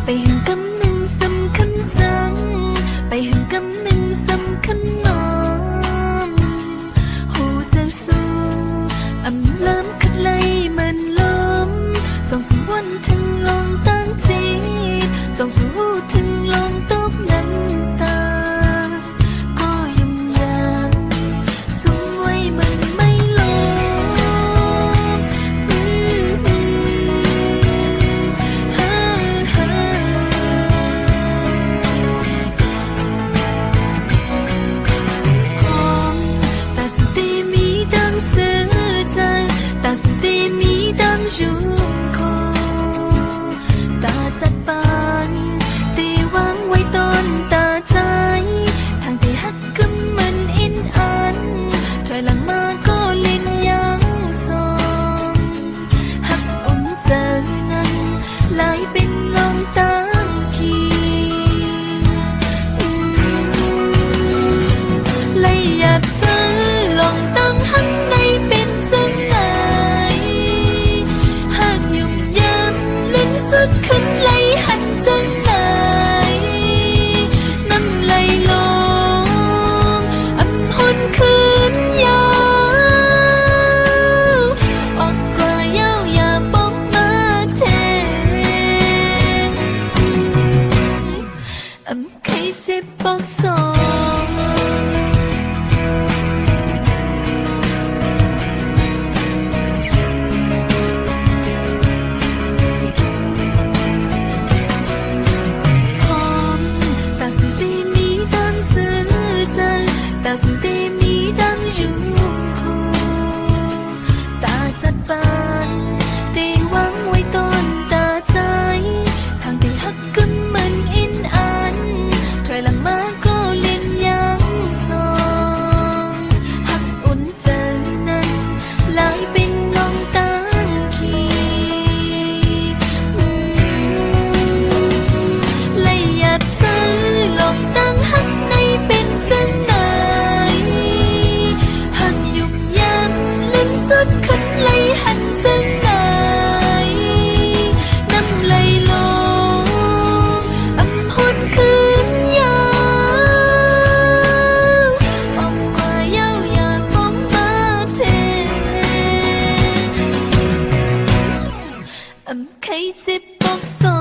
ไปหึงกำหนึ่งสำคัญจังไปหึงกำหนึ่งสำคัญน้อมหูจะสู้อำล้ำคัดไล่มันล้มส่องสู่วันถึงลองตั้งจิตส่องสู่หูถึงลองตกน้ำตาก็ยังย้ำสู้ไว้มันไม่ลงฮ่าฮ่าพร้อมตาสุดที่มีดังเสือใจตาสุดที่มีดังจุงโคตาจัดปานตีวางไว้ต้นตาใจทางที่ฮักกำมันอินอันถอยหลังมาก็เล่นยังสองฮักอุ่นเจอนั้นลายเป็นลมตั้งขีเลยอยากเจอลองตั้งฮักในเป็นจังไหนฮักยุ่งยำลิ้นสุดขึ้นเลยหันจังไหนน้ำไหลลงอำหนคืนยาวออกกว่ายาวอย่าป้องมาแทงใครเจ็บบอกสองตาสุดที่มีดังเสือใจตาสุดที่มีดังจุงคูตาจัดปานตีวางไว้ต้นตาใจทางที่ฮักกำมันอินอันถอยหลังมาก็เล่นยังสองฮักอุ่นเจอนั้นลายเป็นลองตั้งขีเลยอยากเจอลองตั้งฮักในเป็นจังไหนฮักยุ่งยำลิ้นสุดขึ้นเลยหันจังไหนน้ำไหลลงอำหนคืนยาวออกกว่ายาวอย่าป้องมาแทงใครเจ็บบอกสอ